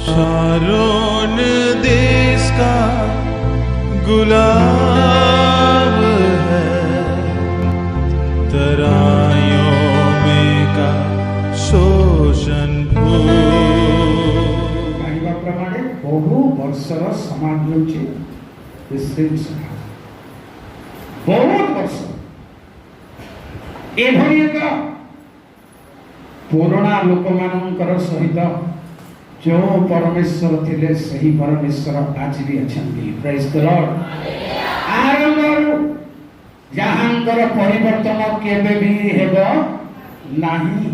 Sharon देश का गुलाब है, तराइयों में का शोषण फूल। प्रमाणे बहु वर्षर समाज होची बहुत वर्ष एभली एक पुराणा लोक मानकर सहित जो परमेश्वर थिले सही परमेश्वर आज भी अछंती। Praise the Lord. आरंभ जहांकर परिवर्तन केबे भी हेबो नाही।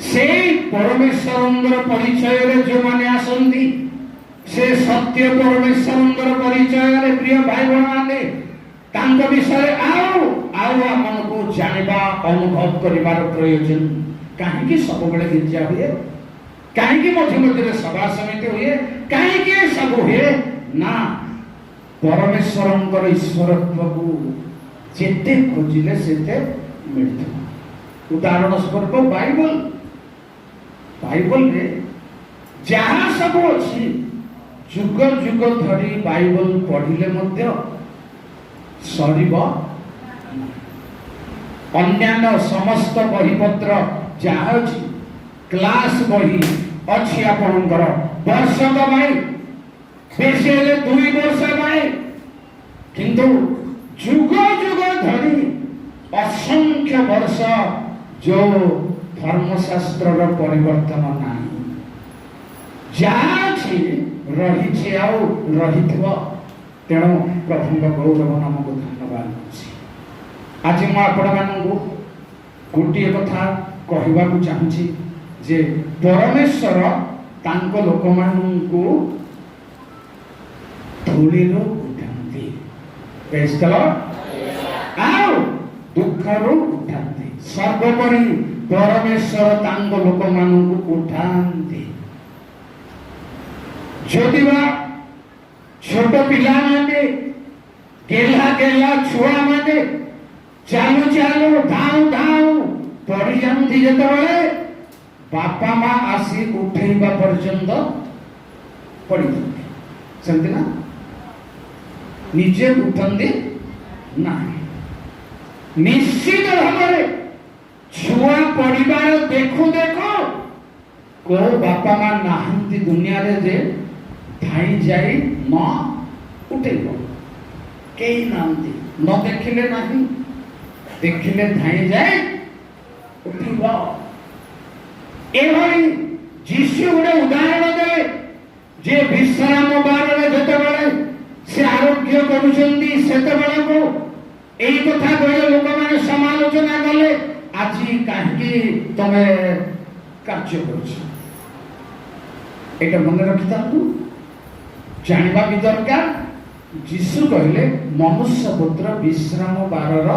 से परमेश्वर परिचय रे जो माने आसंती से सत्य परमेश्वर परिचय रे प्रिय भाई बहन तांक विषय आउ आमन को जानिबा अनुभव करिबार प्रयोजन काहे सब बेले गिरजा हुए, काहे मध्य मध्य सभा समिति हुए, काहे सब हुए ना परमेश्वर ईश्वरत्व को जेते खोजिले सेते मिलता। उदाहरण स्वरूप बाइबल रे जहाँ सब अच्छी जुग जुग धरी बाइबल पढ़िले मध्य सरीब। अन्यान्य समस्त बहीपत्र जहाँ अच्छी क्लास बही अच्छी आपणकर वर्षक भाई बेसी 2 वर्ष भाई किंतु जुग जुग धरी असंख्य वर्ष जो धर्मशास्त्र परिवर्तन नहीं जहाँ रही तेणु प्रभु गौरव नाम को धन्यवाद। आज मुझे गोटे कथा कहवाक चाहूँगी जे परमेश्वर तांको लोक मानू धूलिरु उठाती, दुखरु उठाती। सर्वोपरि परमेश्वर तांको लोक मानू उठाती। जोदिबा छोट पिला माने गेला छुआ माने चालू धाऊ पड़ी जाती जेतबेले बापा माँ आसी उठेबा पर्यंत पड़ी जाती सेमती ना निजे उठंदी ना। निश्चित भाव छुआ पड़िबार देखो को बापा माँ नाहंती दुनिया रे जे धाई जाई न उठेब कई नाहंती न देखिले नहीं देखिले धाई जाए उठिब। एभली जीशु गोटे उदाहरण दे जे विश्राम बार जेतबेले से आरोग्य करुछंती सेतबेले को एई कथा कहे लोक माने समालोचना कले आज काहे तमे कार्य करुछ। एटा मन रखिता तू जानिबा भी दरकार। जीशु कहले मनुष्य पुत्र विश्राम बारर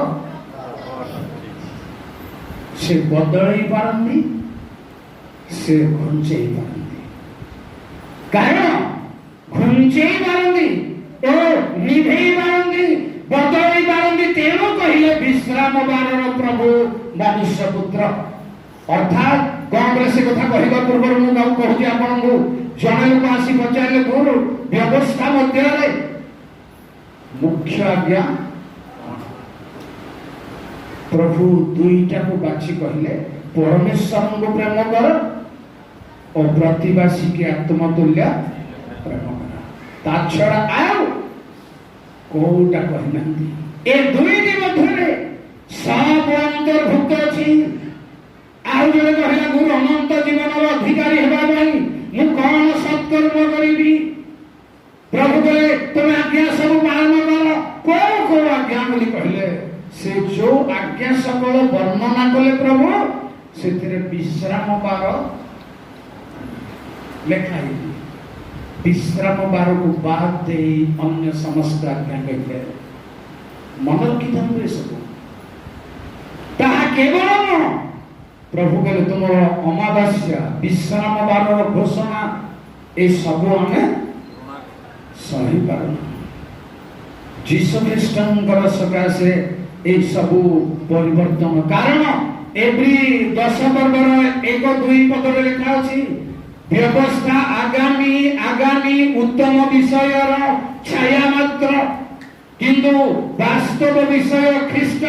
से बदलई पारंती से घुंचई पारंती। कारण घुंचई पारंती ओ निभेई पारंती बदलई पारंती। तेणु कहले विश्राम बारर प्रभु मनुष्य पुत्र। अर्थात कांग्रेस कथा कहवा पूर्व मुझे कहूँ आपन को जड़े लोक आसी पचारे गुरु व्यवस्था मध्य मुख्य आज्ञा प्रभु दुईटा को बाछी कहले परमेश्वर को प्रेम कर और प्रतिवासी के आत्मतुल्य प्रेम कर। ता छड़ा आओ कोटा कहना ए दुईटी मध्य सब अंतर्भुक्त अछि। आउ जड़े कहला गुरु अनंत जीवन अधिकारी हेबा मु कौन सत्कर्म करी। प्रभु कहले तुम आज्ञा सब पालन कर को आज्ञा बोली कहले से जो आज्ञा सकल वर्णना कले प्रभु से विश्राम बार लेखाई। विश्राम बार को बाद दे अन्य समस्त आज्ञा कहते मन रखी सब ताहा केवल प्रभु कहले तुम अमावास्या विश्राम बार घोषणा ये सब आम सही पार। जीशु ख्रीष्टर सकाशे ये सब परिवर्तन कारण एवरी 10 वर्गर 1-2 पदर लिखा अच्छी व्यवस्था आगामी आगामी उत्तम विषय छाया मात्र किंतु वास्तव विषय ख्रीष्ट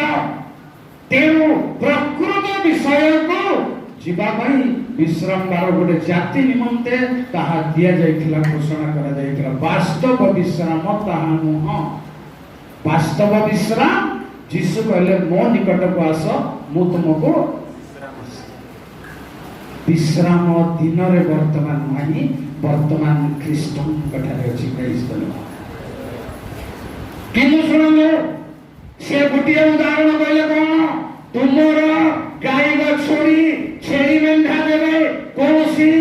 तेणु प्रकृत विषय को जीवाई विश्राम बार गोटे जाति निमंते ताहा दिया जाइथिला घोषणा करा जाइथिला वास्तव विश्राम ताहा नुह वास्तव विश्राम जीशु कहले मो निकट को आस मु तुमको विश्राम दिन रे वर्तमान मानी वर्तमान ख्रीष्ट कठारे अछि प्रेज द लॉर्ड किनु सुनो से गोटे उदाहरण कहले कोन तुमर गाय छोड़ी छेड़ी मेंढा देवे कोसी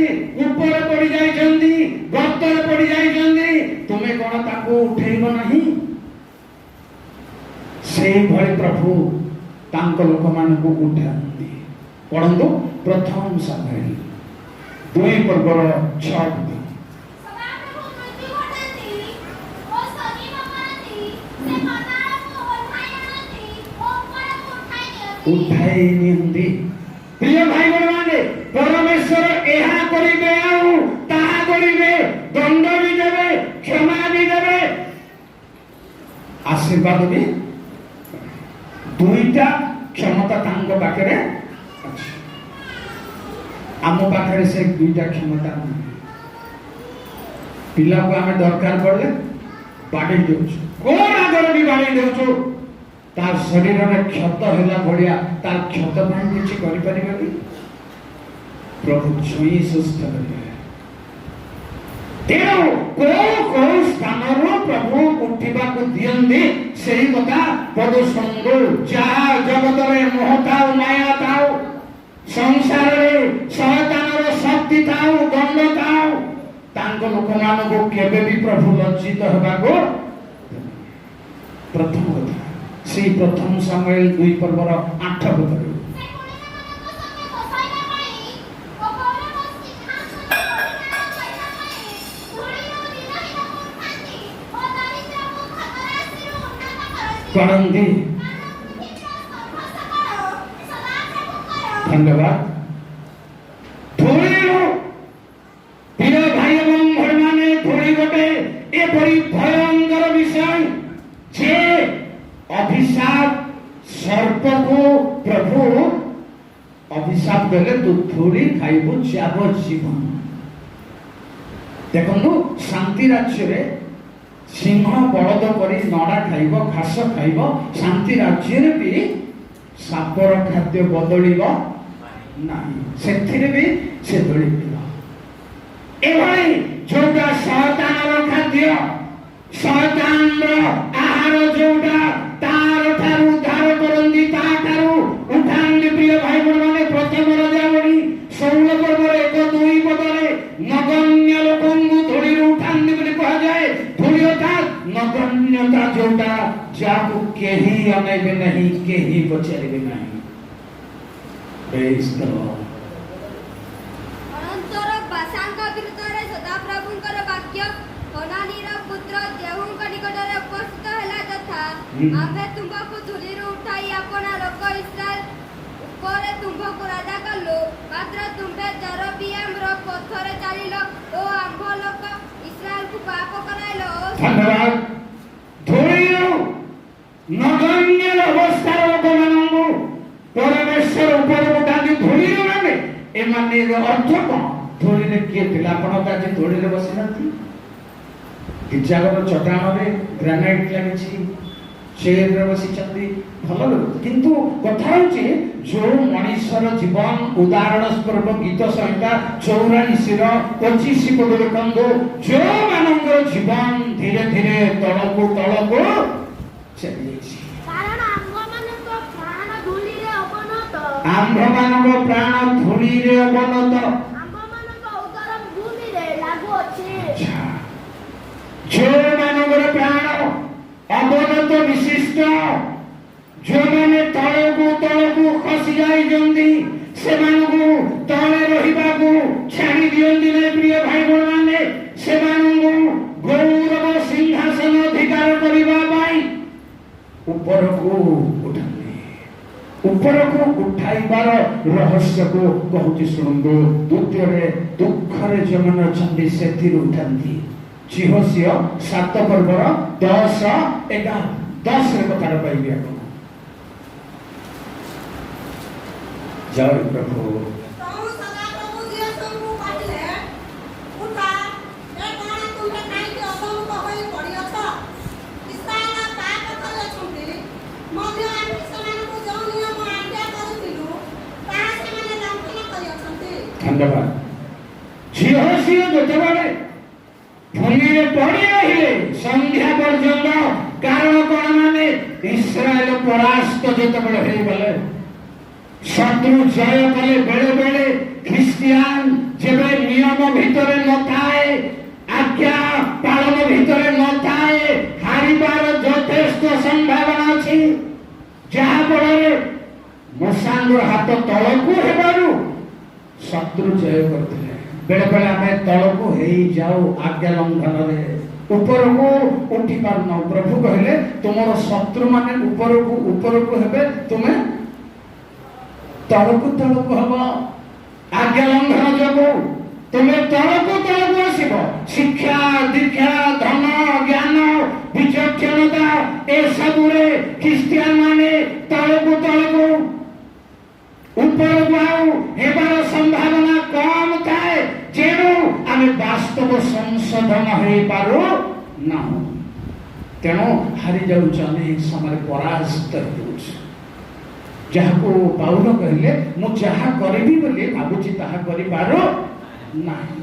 ऊपर पड़ी जाई जंदी गत्तर पड़ी जाई जंदी तुमे कोन ताको उठेइबो नाही से भଳି प्रभु तांको लोक मान को उठांती पढंतु प्रथम सामूएल 2:6 उठाई नियंती प्रिय भाई बहन परमेश्वर एहा करिबे आउ ताहा करिबे दंड भी देबे क्षमा भी देबे आशीर्वाद भी दुईटा क्षमता तांग पाखरे अछि आम पाखरे से दुईटा क्षमता पिला को आमे दरकार पड़ले बाडी देउछु कोन आगर भी बाडी देउछु तार शरीर में क्षत होला भड़िया तार क्षत ପାଇଁ କିଛି କରି परिबे कि प्रभु छुई सुस्थ करिबे तेरो को स्थान रो प्रभु उठिबा को दियंदी सेही कथा पद संगो जा जगत रे मोह थाउ माया थाउ संसार रे शैतान रो शक्ति थाउ दंड थाउ तांको लोक मान को केबे भी प्रभु लज्जित होबा को प्रथम कथा से प्रथम सामुएल 2 पर्वर 8 पद करंदी धन्यवाद धूलिरो प्रिय भाई एवं भरमाने धूली गोटे एपरी भयंकर विषय जे अभिशाप सर्प को प्रभु अभिशाप देले तू धूली खाइबु जाब जीवन देखनु शांति राज्य रे सिंह बलद करी नड़ा खाइब घास खाइब शांति राज्य रे भी सापर खाद्य बदलिबो नाही सेथिरे भी से दलिबो एभଳି जोटा शैतान रो खाद्य शैतान रो आहार जोटा तार थारु उद्धार करंदी ता थारु उठांदी प्रिय भाई माने प्रथम राजावणी 16 पर्व 1-2 पदरे नगण्य लोकंगु धोड़ी उठांदी बोली कहा जाए धोड़ियता नगण्यता जोटा जाको केही अनेबे नहीं केही बचाइबे नहीं प्रेज द लॉर्ड अनंतर बासांक विरुद्धरे सदा प्रभुंकर वाक्य हनानीर पुत्र देहुंक निकटरे उपस्थित हैला तथा आमे तुमको धूलिरु उठाई अपना लोक इस्राएल ऊपर तुमको राजा कलो मात्र तुमे जरबियाम रो पथरे चालिलो ओ आंभ लोक इस्राएल को पाप कराइलो धन्यवाद धूलिरु नगण्य अवस्था लोक मानंगु परमेश्वर ऊपर उठाई धूलिरु माने ए माने अर्थ कोन धूली रे के थिला आपण ताजे धूली रे बसी नथि गिरजाघर चट्टान रे ग्रेनाइट लागिछि चेयर रे बसी चंदी भल किंतु कथा होछि जो मनुष्यर जीवन उदाहरण स्वरूप गीत संहिता 84 रो 25 पद देखंदो जो मानकर जीवन धीरे धीरे तळको चली छि कारण आंभ मानक प्राण धूली रे अवनत जो मानवर प्राण अवनत विशिष्ट जो मैंने तलकू खसी जाई जंदी से मानकू तले रहिबा को छाड़ी दियंदी ने प्रिय भाई माने से मानकू गौरव सिंहासन अधिकार करिबा पाई ऊपर को उठाइबार रहस्य को कहूची सुनंदो द्वितीय रे दुख ପାଖରେ ଯେଉଁମାନେ ଅଛନ୍ତି ସେଥିରୁ ଉଠାନ୍ତି। ଚିହୋସିଅ 7 ପର୍ବର 10, 11, 10ରେ କଥାଟା ପାଇବି ଆପଣ। ଜୟ ପ୍ରଭୁ। धन्यवाद। झिहोसियो ଯେତେବେଳେ ଭୂମିରେ ପଡ଼ି ରହିଲେ ସନ୍ଧ୍ୟା ପର୍ଯ୍ୟନ୍ତ, କାରଣ କ'ଣ ମାନେ ଇସ୍ରାଏଲ ପରାସ୍ତ ଯେତେବେଳେ ହେଇଗଲେ, ଶତ୍ରୁ ଜୟ କଲେ, ବେଳେ ବେଳେ ଖ୍ରୀଷ୍ଟିଆନ ଯେବେ ନିୟମ ଭିତରେ ନଥାଏ, ଆଜ୍ଞା ପାଳନ ଭିତରେ ନଥାଏ, ହାରିବାର ଯଥେଷ୍ଟ ସମ୍ଭାବନା ଅଛି। ଯାହା ଫଳରେ ମୂଷାଙ୍କର ହାତ ତଳକୁ ହେବାରୁ ଶତ୍ରୁ ଜୟ କରିଥିଲେ। ବେଳେ ବେଳେ ଆମେ ତଳକୁ ହେଇଯାଉ ଆଜ୍ଞା ଲଙ୍ଘନରେ, ଉପରକୁ ଉଠି ପାରୁନାଉ। ପ୍ରଭୁ କହିଲେ ତୁମର ଶତ୍ରୁ ମାନେ ଉପରକୁ ହେବେ, ତୁମେ ତଳକୁ ହବ। ଆଜ୍ଞା ଲଙ୍ଘନ ଯୋଗୁ ତୁମେ ତଳକୁ ଆସିବ। ଶିକ୍ଷା, ଦୀକ୍ଷା, ଧନ, ଜ୍ଞାନ, ବିଚକ୍ଷଣତା ଏସବୁରେ ଖ୍ରୀଷ୍ଟିଆନ ମାନେ ତଳକୁ ଉପରକୁ ଆଉ ହେବାର ସମ୍ଭାବନା କମ ଥାଏ। ତେଣୁ ଆମେ ବାସ୍ତବ ସଂଶୋଧନ ହେଇପାରୁ ନାହୁଁ। ତେଣୁ ହାରି ଯାଉଛୁ, ଅନେକ ସମୟରେ ପରାସ୍ତ ହେଉଛୁ। ଯାହାକୁ ପାଉଲ କହିଲେ ମୁଁ ଯାହା କରିବି ବୋଲି ଭାବୁଛି ତାହା କରିପାରୁ ନାହିଁ,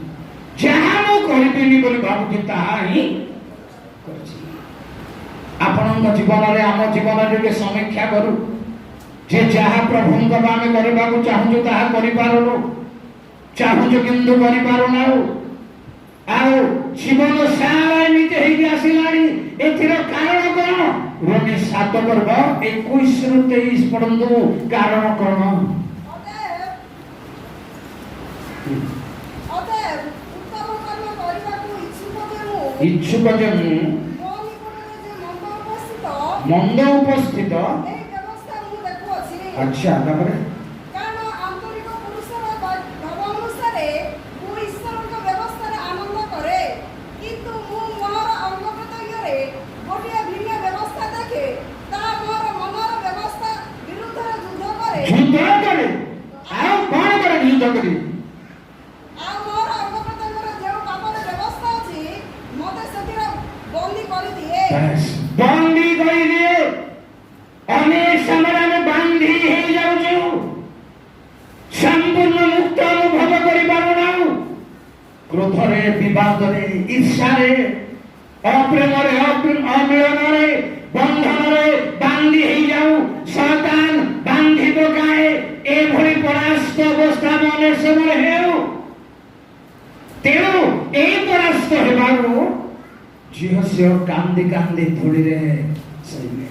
ଯାହା ମୁଁ କରିବିନି ବୋଲି ଭାବୁଛି ତାହା ହିଁ କରିଛି। ଆପଣଙ୍କ ଜୀବନରେ, ଆମ ଜୀବନରେ ଟିକେ ସମୀକ୍ଷା କରୁ ଯେ ଯାହା ପ୍ରଭୁଙ୍କ ଆମେ କରିବାକୁ ଚାହୁଁଛୁ ତାହା କରିପାରୁନୁ, ଚାହୁଁଛୁ କିନ୍ତୁ କରିପାରୁନାଉ। ଆଉ ଜୀବନ ସାରା ଏମିତି ହେଇକି ଆସିଲାଣି। ଏଥିର କାରଣ କ'ଣ? ରୋମୀ 7 ପର୍ବ 21ରୁ 23 ପଢନ୍ତୁ। କାରଣ କ'ଣ? ଇଚ୍ଛୁକ ଯେ ମୁଁ ମନ୍ଦ ଉପସ୍ଥିତ। ଆଚ୍ଛା, ତାପରେ ବନ୍ଦୀ କରିଦିଏ। ଅନେକ ସମୟରେ ଆମେ ବାନ୍ଧି ହେଇଯାଉଛୁ, ସମ୍ପୂର୍ଣ୍ଣ ମୁକ୍ତ ଅନୁଭବ କରିପାରୁନାହୁଁ। କ୍ରୋଧରେ, ବିବାଦରେ, ଈର୍ଷାରେ, ଅପ୍ରେମରେ, ଅମିଳନରେ, ବନ୍ଧନରେ ବାନ୍ଧି ହେଇଯାଉ। ଶୟତାନ ବାନ୍ଧି ପକାଏ। ଏଭଳି ପରାସ୍ତ ଅବସ୍ଥା ଅନେକ ସମୟରେ ହେଉ। ତେଣୁ এই ପରାସ୍ତ ହେବାରୁ ଝିଅ କାନ୍ଦି ଧୂଳିରେ ଶୋଇଲେ।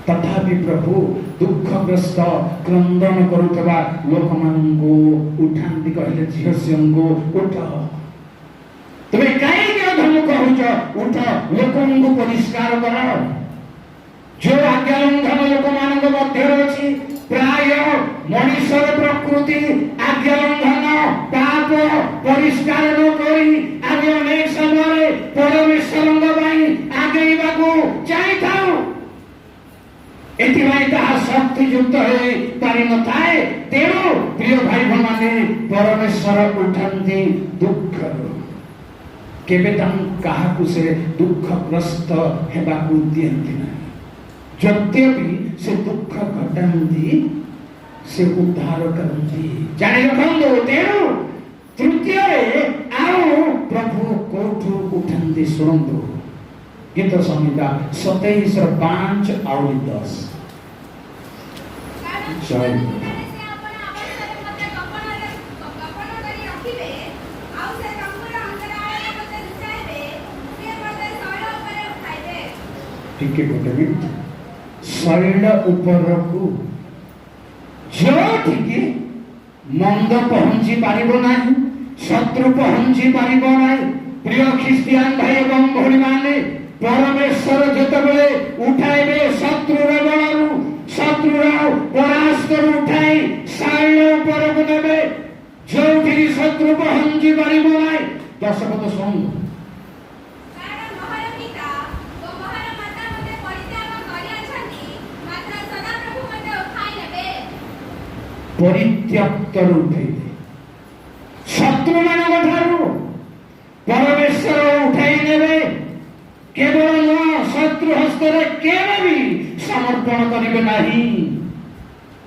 ତଥାପି ପ୍ରଭୁ ଦୁଃଖଗ୍ରସ୍ତ କ୍ରନ୍ଦନ କରୁଥିବା ଲୋକମାନଙ୍କୁ ଉଠାନ୍ତି। କହିଲେ ଝିଅଙ୍କୁ ଉଠ, ତୁମେ କାହିଁକି ଅଧମୁଖ ହେଉଛ? ଉଠ, ଲୋକଙ୍କୁ ପରିଷ୍କାର କର। ଯୋଉ ଆଜ୍ଞା ଲଙ୍ଘନ ଲୋକମାନଙ୍କ ମଧ୍ୟରେ ଅଛି, ପ୍ରାୟ ମଣିଷର ପ୍ରକୃତି ଆଜ୍ଞା ଲଙ୍ଘନ, ପାପ ପରିଷ୍କାର ନ କରି ଆମେ ଅନେକ ସମୟରେ ପରମେଶ୍ୱରଙ୍କ ପାଇଁ ଆଗେଇବାକୁ ଚାହିଁଥାଉ। ଏଥିପାଇଁ ତାହା ଶକ୍ତିଯୁକ୍ତ ହେଇ ପାରିନଥାଏ। ତେଣୁ ପ୍ରିୟ ଭାଇ ଭଉଣୀମାନେ, ପରମେଶ୍ୱର ଉଠାନ୍ତି ଦୁଃଖରୁ। କେବେ କାହାକୁ ସେ ଦୁଃଖଗ୍ରସ୍ତ ହେବାକୁ ଦିଅନ୍ତି ନାହିଁ। ଯଦ୍ୟପି ସେ ଦୁଃଖ ଘଟାନ୍ତି, ସେ ଉଦ୍ଧାର କରନ୍ତି। ଜାଣି ରଖନ୍ତୁ। ତେଣୁ ତୃତୀୟରେ ଆଉ ପ୍ରଭୁ କୋଉଠୁ ଉଠାନ୍ତି ଶୁଣନ୍ତୁ। ଗୀତ ସଂହିତା 27:5 ଆଉ 10। ଜୟ ଟିକେ ଗୋଟେ ମିନିଟ୍। ଶୈଳ ଉପରକୁ, ଯୋଉଠିକି ମନ୍ଦ ପହଞ୍ଚି ପାରିବ ନାହିଁ, ଶତ୍ରୁ ପହଞ୍ଚି ପାରିବ ନାହିଁ। ପ୍ରିୟ ଖ୍ରୀଷ୍ଟିଆନ ଭାଇ ଏବଂ ଭଉଣୀମାନେ, ପରମେଶ୍ୱର ଯେତେବେଳେ ଉଠାଇବେ ଶତ୍ରୁର ବଳରୁ, ଶତ୍ରୁର ପରାସ୍ତରୁ ଉଠାଇ ଶୈଳ ଉପରକୁ ନେବେ, जोठी शत्रु पहुंची पारिबो नाही 10 पद सुन कारण महान पिता ଓ महान माता मते परित्याग କରି ଅଛନ୍ତି ମାତ୍ର ସଦାପ୍ରଭୁ ମତେ ଉଠାଇ ନେବେ। परित्यक्त उठेइले शत्रु मान ठारू परमेश्वर उठाई नेबे केवल न शत्रु हस्तरे केबे भी समर्पण करिबे नाही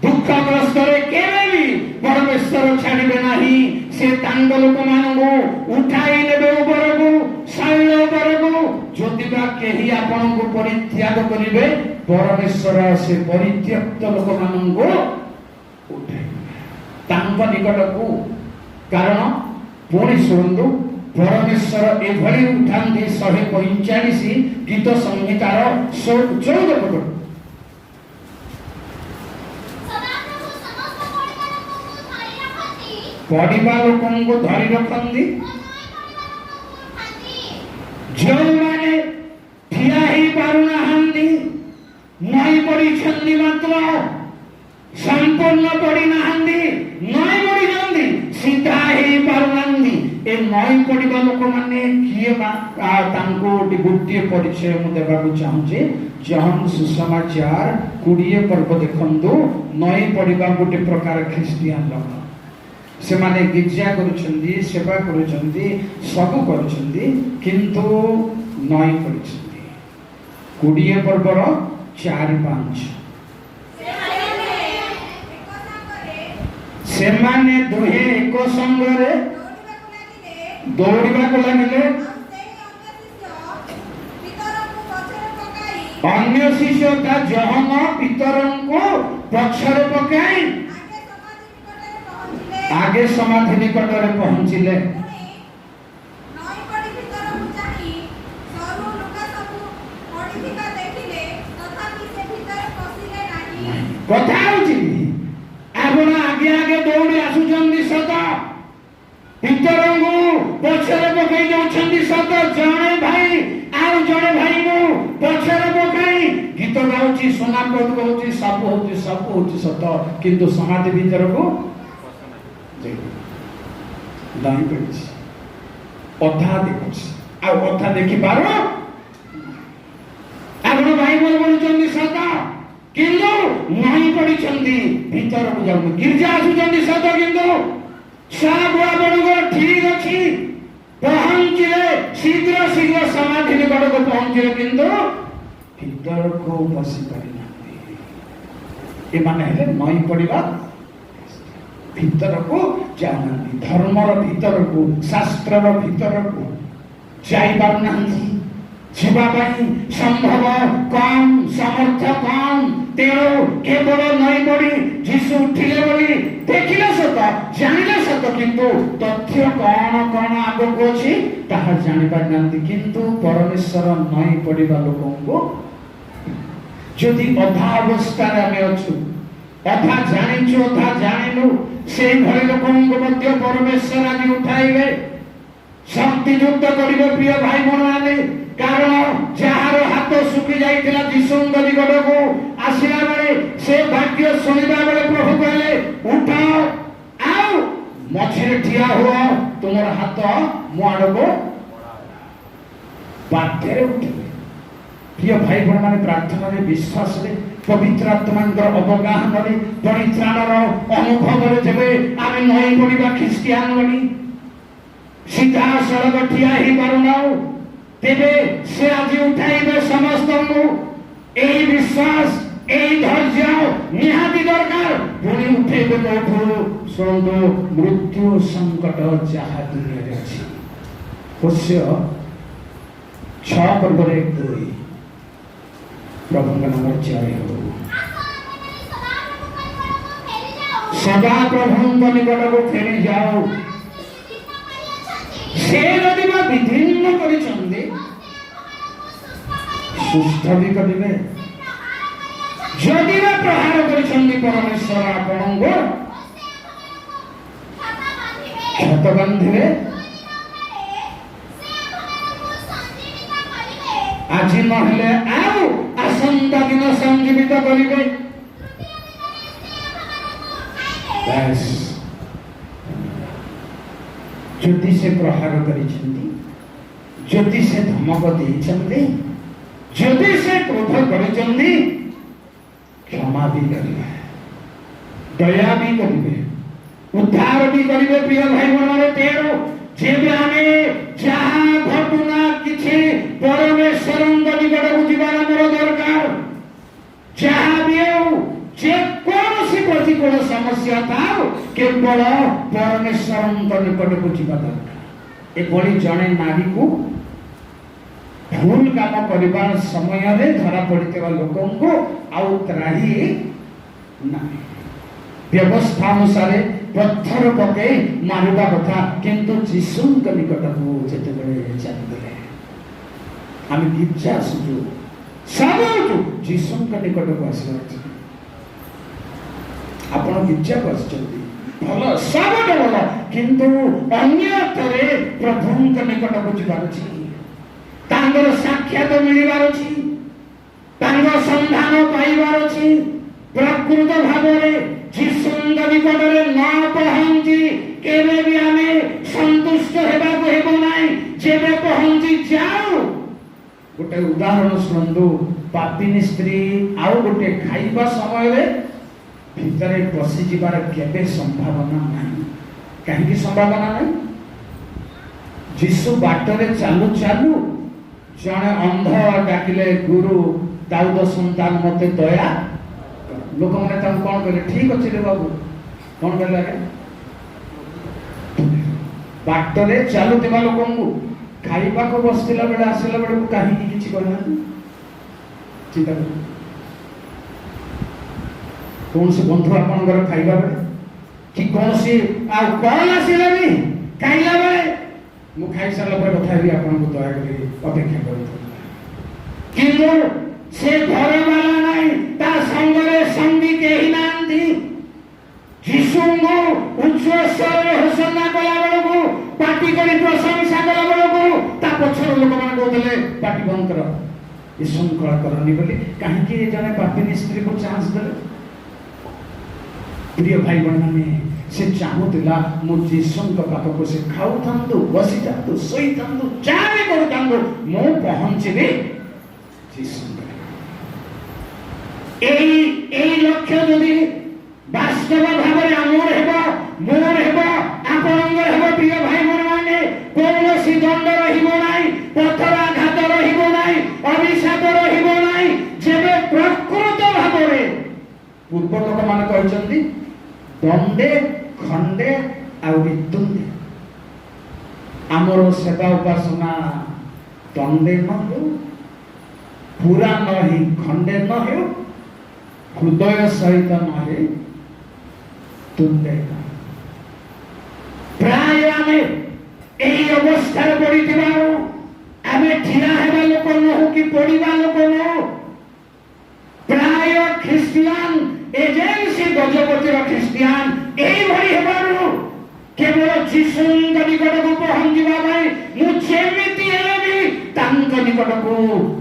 दुखग्रस्त रे केबे भी परमेश्वर छाड़िबे नाही से तांग लोक मानगो उठाई नेबे उपरगु शैल उपरगु जोतिबा केही आपन को परित्याग करिबे परमेश्वर से परित्यक्त लोक मानगो उठाई तांग निकट को कारण पुणी शुणु परमेश्वर एभली उठाती 145 गीत संहितार 14 पद पढ़ा लोक धरी रखती जो मैंने ठिया ही पारुना नई पड़ी मात्र संपूर्ण पड़ी ना नई पड़ी जाती सीधा ही पारुनांदी ए नई पड़िबा लोक माने किए गोटे परिचय मु देबाकू चाहूचे जहन सुसमाचार 20 पर्व देखंदु नई पड़िबा गोटे प्रकार ख्रिस्टियन लोक से माने गिरजा करूछंदी सेवा करूछंदी सब करूछंदी किंतु नई पड़िछंदी 20 पर्वर 4-5 से माने दुहे एक संगरे दौड़वा को लगिले अन्य शिष्य का जहन पितरन को पक्षर पकाई आगे समाधि निकट रे पहुंचिले कथा होची आपण आगे आगे दौड़ी आसुचंदी सदा पितरंगु पछरे पकाई जाउछंदी सदा जणे भाई आउ जणे भाई मु पछरे पकाई गीत गाउची सोना पद गाउची सब होची सत किंतु समाधि भीतर को नहीं पड़ी अधा देखुची आ अधा देखि पारो आपण भाई बोल बोलुचंदी सदा किंतु नहीं पड़ी चंदी भीतर को जाऊ गिरजा आसुचंदी सदा किंतु सब आपको ठीक अच्छी पहुंचे शीघ्र शीघ्र समाधि निकट को पहुंचे किंतु भीतर को बसी पारिना ए माने हेले नई पड़िबा भीतर को जानांती धर्मर भीतर को शास्त्रर भीतर को जाई पारनांती जीवा पाई संभव कम समर्थ कम तेणु केवल नई पड़ी जीशु उठिले बोली देखिले सत जानिले सत किंतु तथ्य कौन आगको अछि ताहा जानि पारनांती किंतु परमेश्वर नई पड़िबा लोकंको जदि अधा अवस्था रे आमे अछु अधा जानिछु अधा जानिनु से भले लोकंको मध्य परमेश्वर आज उठाइबे शक्ति युक्त करिबे प्रिय भाई बहन माने कारण जहार हाथ सुखी जाइतिला दिसुंग निकट को आसिला बेले से भाग्य सुनिबा बेले प्रभु कहले उठाओ आओ मछरे ठिया हुआ तुमर हाथ मो आडको बाध्य रे उठिबे प्रिय भाई बहन माने प्रार्थना रे विश्वास रे पवित्र आत्मांकर अवगाहन रे परित्राणर अनुभव रे जेबे आमे नई पड़िबा ख्रिस्टियान बनी सीधा सड़क ठिया ही पारुनाउ तेबे से आज उठाइबे समस्त को एही विश्वास एही धैर्य निहाती दरकार पुणी उठेबे कोठो सुनतो मृत्यु संकट जहा दुनिया रे अछि होस्य 6 पर्व रे 2 प्रभु का नाम जय हो सदा प्रभु को निकट को फेरी जाओ से नदी में विभिन्न करिछंदी सुस्थ भी करिवे जदि वे प्रहार करिछंदी परमेश्वर आपनको क्षत बांधिवे आज नहले आउ आसंता दिन संजीवित करिवे जदि से प्रहार करिसेंती, जदि से धमक देइछन्ती, जदि से क्रोध करिसेंती, क्षमा भी करिवे, दया भी करिवे, उद्धार भी करिवे। प्रिय भाई बहन तेरो जेबे आमे जहाँ घटना किछि परमेश्वर निकट को जीवन मोर दरकार, जहाँ भी हो जे कौनसी प्रतिकूल समस्या थाओ केवल परमेश्वर निकट को जीवा दरकार। एभली जड़े नारी को भूल काम करने समय रे धरा पड़ता लोक को आउ त्राही नहीं, व्यवस्था अनुसार पत्थर पके मारिबा कथा, किंतु जीशु निकट को जेतेबेले चलले आम गिर्जा आसुचु सब जीशु निकट को आसला। आपण गिर्जा को आसचंती भल सब भल, किंतु अन्यथरे प्रभु निकट को जीवार अछि, तांगर साक्षात मिलिबार अछि, तांगर संधान पाइबार अछि। प्रकृत भाव में जीशु निकट न पहुंची केवे भी आमे संतुष्ट हेबा को हेबो नाही। जेबे पहुंची जाओ गोटे उदाहरण सुनंदु, पापिनी स्त्री आउ गोटे खाइबा समय रे भितरे पसी जिबार केबे संभावना नाही। काहेकि संभावना नाही? जीशु बाटरे चालू चालू जने अंध डाकिले, गुरु दाऊद संतान मते दया। लोक मैंने कौन कहले, ठीक अच्छे रे बाबू, कौन कहले आगे बाटरे चालू थे लोक खाइबा को बसला बेले आसला बेले को कहीं किसी करना चिंता कर। कौन से बंधु आपन खाइबा बेले कि कौन से आ कौन आसला भी खाइला बेले मु खाई सारा पर कथा भी आपन को दया करी अपेक्षा करतो, कि से घर वाला नहीं ता संगरे संगी के ही नाम दी। जीशु को उच्च स्वर घोषणा कला बेले को पार्टी करी प्रशंसा कला बेले को ता पछर लोक मान कहले पार्टी बंद कर, ये संकल्प करनी बोली काहे कि जने पापिनी स्त्री को चांस देले। प्रिय भाई बहन से चाहूला मु जीशु पाख को से खाऊ थांतु, बसी थांतु, सोई थांतु, चाहे करू थांतु, मु पहुंचबे जीशु। এই লক্ষ্য যদি বাস্তব ভাবে আমার হেবা, মোর হেবা, আপনার হেবা, প্রিয় ভাই মানে কৌশি দণ্ড রহিব নাই, পথর আঘাত রহিব নাই, অভিশাপ রহিব নাই। যেবে প্রকৃত ভাবে পূর্বতক মানে কইছন্তি দণ্ডে খণ্ডে আর মৃত্যুন্দে, আমার সেবা উপাসনা দণ্ডে ন হেউ, পুরা নহি খণ্ডে ন হেউ, हृदय सहित नहे तुंडे। प्राय आमे एही अवस्था पड़िथिबा, आमे ठिया हेबा लोक नहु कि पड़िबा लोक नहु। प्राय ख्रिस्टियान एजेंसी गजपतिर ख्रिस्टियान एही भई हेबारु केवल जीशु निकट को पहुंचीबा भाई मु जेमिति हेले भी तांक निकट को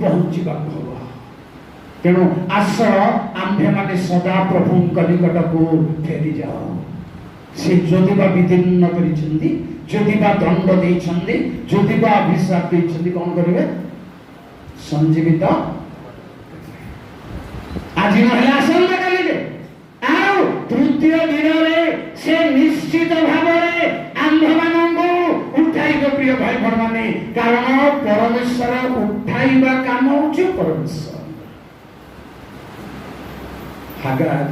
पहुंचीबा हबो। तेणु आस आम्भे माने सदा प्रभु निकट को फेरी जाओ। से जदिबा विदीर्ण करिसेंती, जदिबा दंड देइछन्ती, जदिबा अभिशाप देइछन्ती, कौन करिवे? संजीवित आज नहले आसंता कालिके आउ तृतीय दिन रे से निश्चित भावरे आम्भ मानंगु उठाइबे। प्रिय भाई भर माने कारण परमेश्वर उठाइबा काम होछि परमेश्वर। हागार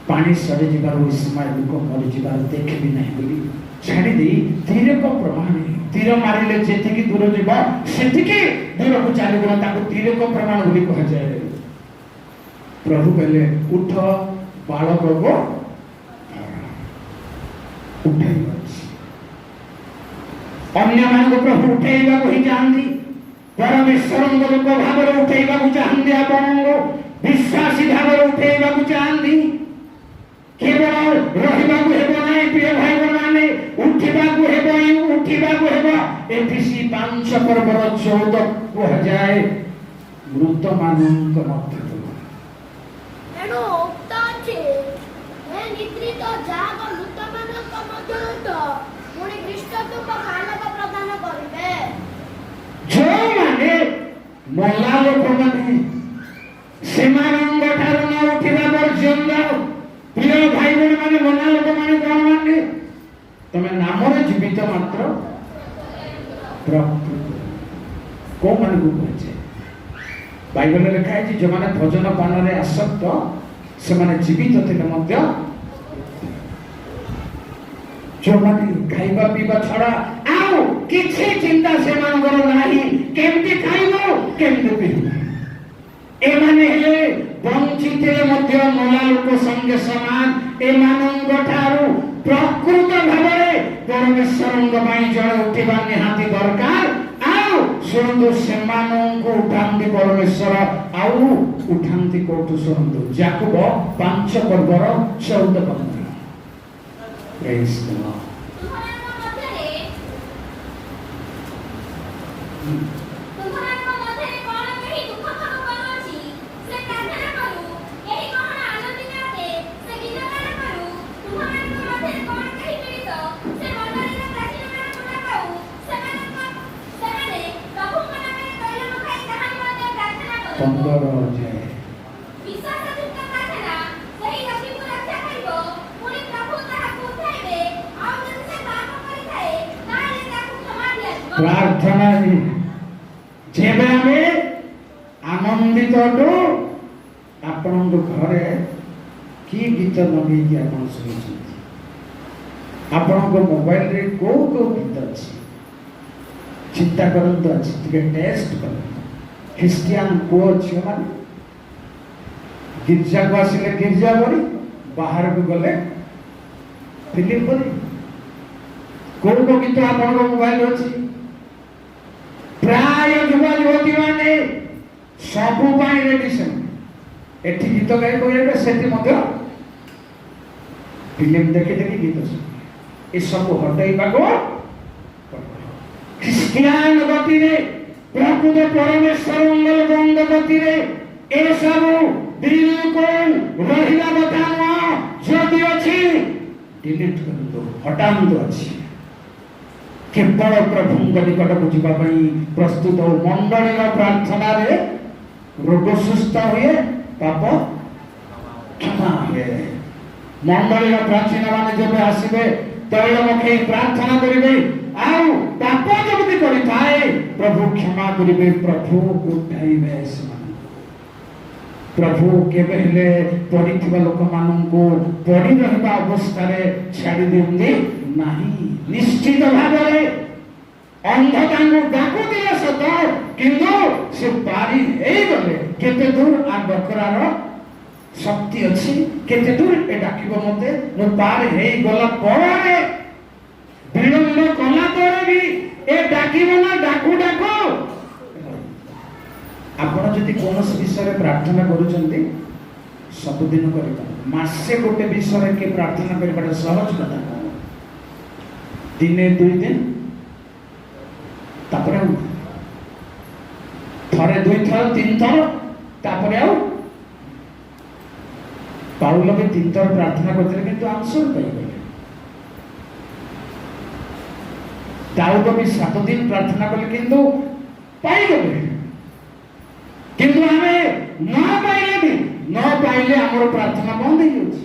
पानी सड़ी जीवार समय लोक मरी जीवार देखे भी नहीं बोली छाड़ी दी तीर को प्रमाण तीर मारिले जेतिकी दूर जीवा सेतिकी दूर को चली गला ताको तीर को प्रमाण बोली कहा जाए। प्रभु कहले उठ बालक को उठाई। अन्य मान को प्रभु उठाइबा को ही जानती, परमेश्वर को भाव रे उठाइबा को चाहंदी, आपन को विश्वासी भाव रे उठाइबा को चाहंदी। केवल रहिबा को हेबो नाही प्रिय भाई माने उठिबा को हेबो ही उठिबा को हेबो। एफिसी 5 पर्वर 14 कह जाए मृत मानक मध्य एनो उक्ताचे हे निद्रित जाग मृत मानक मध्य तो पुणी ख्रीष्ट ମାନେ ମଲା ଲୋକମାନେ ସେମାନଙ୍କ ଠାରୁ ନ ଉଠିବା ପର୍ଯ୍ୟନ୍ତ ପ୍ରିୟ ଭାଇ ଭଉଣୀ ମାନେ ମଲା ଲୋକମାନେ କଣ ମାନେ ତମେ ନାମରେ ଜୀବିତ ମାତ୍ର ପ୍ରକୃତ କୋଉମାନଙ୍କୁ କୁହାଯାଏ ବାଇବଲରେ ଲେଖା ହେଇଛି ଯେଉଁମାନେ ଭୋଜନ ପାନରେ ଆସକ୍ତ ସେମାନେ ଜୀବିତ ଥିଲେ ମଧ୍ୟ ଯେଉଁମାନେ ଖାଇବା ପିଇବା ଛଡା ଆଉ କିଛି ଚିନ୍ତା ସେମାନଙ୍କର ନାହିଁ କେମିତି ଖାଇବ କେମିତି ପିଇବ ଏମାନେ ହେଲେ ବଞ୍ଚିଥିଲେ ମଧ୍ୟ ମଲା ଲୋକ ସଙ୍ଗେ ସମାନ ଏମାନଙ୍କ ଠାରୁ ପ୍ରକୃତ ଭାବରେ ପରମେଶ୍ୱରଙ୍କ ପାଇଁ ଜଣେ ଉଠିବା ନିହାତି ଦରକାର ଆଉ ଶୁଣନ୍ତୁ ସେମାନଙ୍କୁ ଉଠାନ୍ତି ପରମେଶ୍ୱର ଆଉ ଉଠାନ୍ତି କୋଉଠୁ ଶୁଣନ୍ତୁ ଯାକୁବ 5 ପର୍ବର 14 ପଦ Praise the Lord. प्रार्थना जेबे आमे आनंदित अटू आपण घरे की गीत लगे कि आपण सुनी आपण मोबाइल रे को गीत अच्छी चिंता करंतु अच्छी टिके टेस्ट कर क्रिश्चियन पुओ झियो माने गिरजा को आसिले गिरजा बरी बाहर को गले फिल्म बरी को गीत आपण मोबाइल अच्छी प्राय युवा युवती माने सबु पाई रेडिशन एठी गीत गाई कोइबे सेठी मध्य फिल्म देखि देखि गीत सुन ए सब हटाइबा को क्रिश्चियन गति रे प्रभु परमेश्वर मंगल गंग गति रे ए सब बिल्कुल रहिला बताना जदि अछि डिलीट कर दो हटान दो अछि केवल प्रभु निकट को जावाई प्रस्तुत हो मंडल प्रार्थना रे रोग सुस्थ हुए पाप क्षमा हुए मंडल प्रार्थना माने जब आसबे तैल मुखे प्रार्थना करेंगे आउ पाप जब करें प्रभु क्षमा करेंगे प्रभु उठाइबे प्रभु केबे हेले पड़िथिबा लोक माननको पड़ी रहबा अवस्था रे छाड़ी देउंदी नाही निश्चित भाବରେ अंधकांगु डाकु दिले सत किंतु से पारी हे गले केते दूर आ डकरार शक्ति अछि केते दूर ए डाकिबो मते न पार हे गला परे विलंब कला परे भी ए डाकिबो ना डाकु डाको आपण जदि कोनोस विषय रे प्रार्थना करूचंती सबदिन करिबा मासे गोटे विषय के प्रार्थना करबा सहज कथा दिने 2 दिन तापरे थरे 2 थर 3 थर तापरे आउ पाउल भी 3 थर प्रार्थना करते किंतु आंसर पाई गले दाऊद भी 7 दिन प्रार्थना कले किंतु पाई गले किंतु हमें न पाइले हमर प्रार्थना बंद हो जाउछ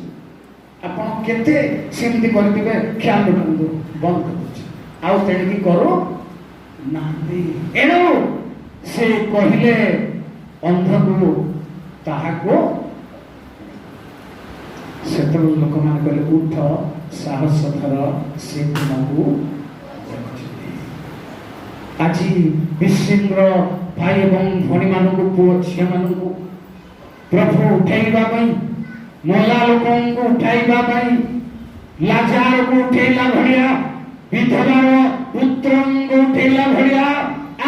आपण केते सेमति करथिबे ख्याल रखंतु बंद कर आउ तेणिकी करो नांदी एनो से कहिले अंधको ताहाको सेतल लोक मान कहले उठ साहस धर से तुमको आज विश्वर भाई एवं भणी मानक पुओ झिया मानक प्रभु उठाइबा पई मोला लोकन को उठाइबा पई लाजार को उठेला भड़िया विधवार पुत्रन को उठेला भड़िया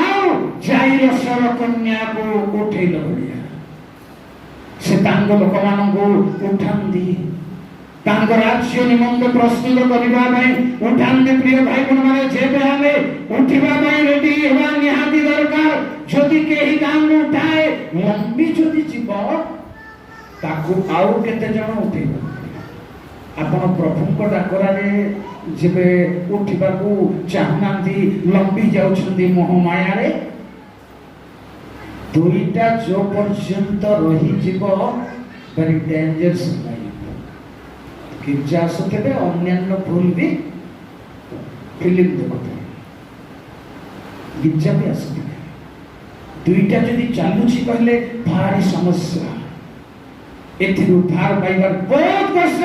आउ जाइर सर कन्या को उठेला भड़िया से तांग लोक मान को उठांदी तांग राज्य निमंत प्रस्तुत करिबा पई उठांदी प्रिय भाई बहन माने जेबे आमे उठिबा पई रेडी हेबा निहाती दरकार जदि केही तांग उठाए लंबी जदि जीव ताकू आउ केते जण उठेबा आपण प्रभुଙ୍କ डाकरारे जेबे उठिबा को चाहनांती लंबी जाउछंदी मोह माया रे दुईटा जो पर्यंत रही जीव वेरी डेंजरस लाइफ गिर्जा आसुथे अन्यान्य भूल भी फिल्म देखुथे गिर्जा भी आसुथे दुईटा जदि चलुची कहले भारी समस्या एथिर उद्धार पाइबार बहुत कष्ट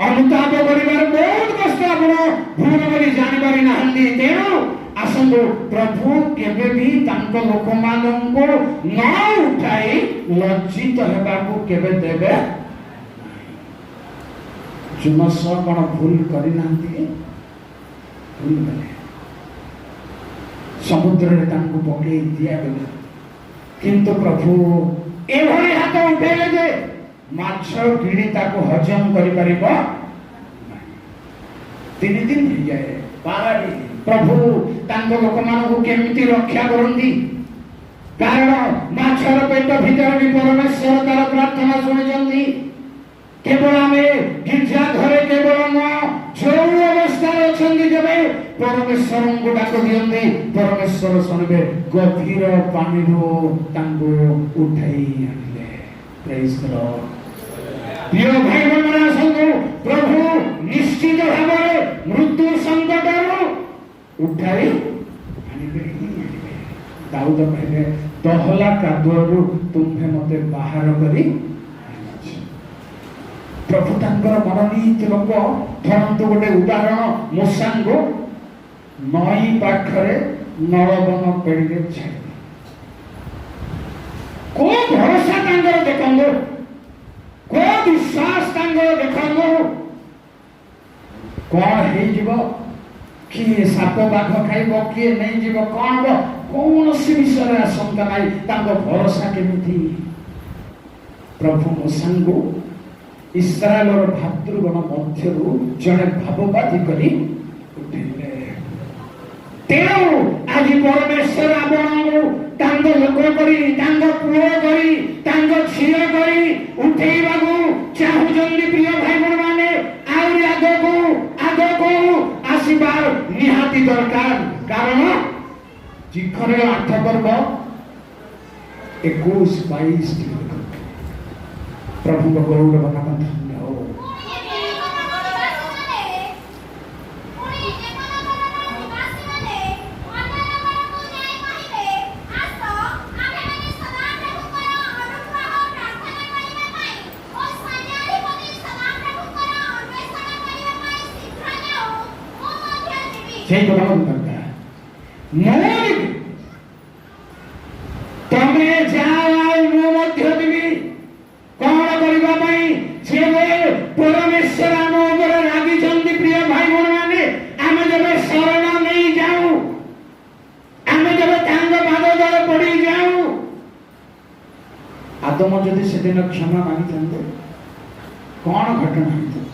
अनुताप करिबार बहुत कष्ट आपण भूल बोली जानि पारि नाहंती तेणु आसंतु प्रभु केबे भी तांक लोक माननको न उठाई लज्जित हेबाकू केबे देबे जुनस कोन भूल करि नाहंती भूल कले समुद्र रे तांको पके दिया गले किंतु प्रभु एभली हाथ उठेले जे माछ गिड़ी ताको हजम करि परिबो तीन दिन हो जाए पाराडी प्रभु तांको लोक मानकु केमिति रक्षा करंती कारण माछर पेट भीतर भी परमेश्वर तार प्रार्थना सुनिजंती केवल हमें गिरजा घरे केवल न जो अवस्था अछंती जबे परमेश्वर को डाक दियंती परमेश्वर सुनबे गभीर पानी रो तांको उठाई आनिले प्रेज द लॉर्ड प्रिय भाई बहन संगो प्रभु निश्चित भाव मृत्यु संकट उठाई आनिबे दाऊद कहले तहला कादुरु तुम्हे मते बाहर करी प्रभु तांकर मननीत लोक धरंतु गोटे उदाहरण मूसांगो नई पाखरे नलबन पेड़े छाड़ी को भरोसा तांकर देखंगो को विश्वास तांकर देखंगो कौन हे जीव किए साप बाघ खाइब किए नहीं जीव कौन कौन सी विषय आशंका नहीं तांकर भरोसा केमिति प्रभु मूसांगो इस्राएल और भातृगण मध्यरु जने भाववादी करी उठिले तेणु आज परमेश्वर आपणଙ୍କୁ तांग लोक करी तांग पुओ करी तांग झियो करी उठेइबाकू चाहुचंदी प्रिय भाई बहन माने आउरी आगको आसीबार निहाती दरकार कारण जिखरे 8 पर्व 21 22 प्रभु को गौरव बनाना धन्य हो जय भगवान करता है तमे जाओ मो मध्य दिवी कौन करबा पई जेबे परमेश्वर आम ऊपर रागी चंदी प्रिय भाई बहन माने आमे जबे शरण नहीं जाऊ आमे जबे तांग पाद तले पड़ी जाऊ आदम जदि से दिन क्षमा मांगी थांते कौन घटना होतो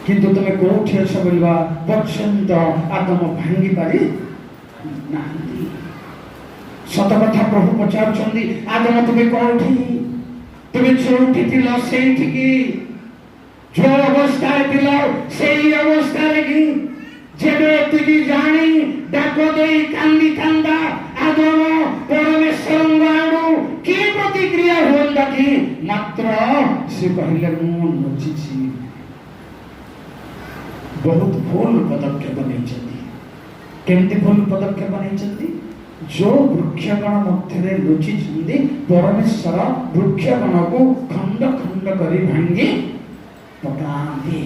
किंतु तुमे कोठी अछ बोलबा पर्यंत आदम भांगी पारी नांदी सत कथा प्रभु पचारुचंदी आदम तुमे कोठी तुम्हें जोठी थिलो सेठी की जो अवस्था थिलो सेही अवस्था की जेबे तुजी जानी डाक देई कांदी कांदा आदम परमेश्वर गाडू की प्रतिक्रिया होंदा की मात्र से कहले मु लज्जिछि बहुत भूल पदक्षेप बनेचंदी केमती भूल पदक्षेप बनेचंदी जो वृक्षगण मध्य लुचि परमेश्वर वृक्षगण को खंड खंड कर भांगी पकाती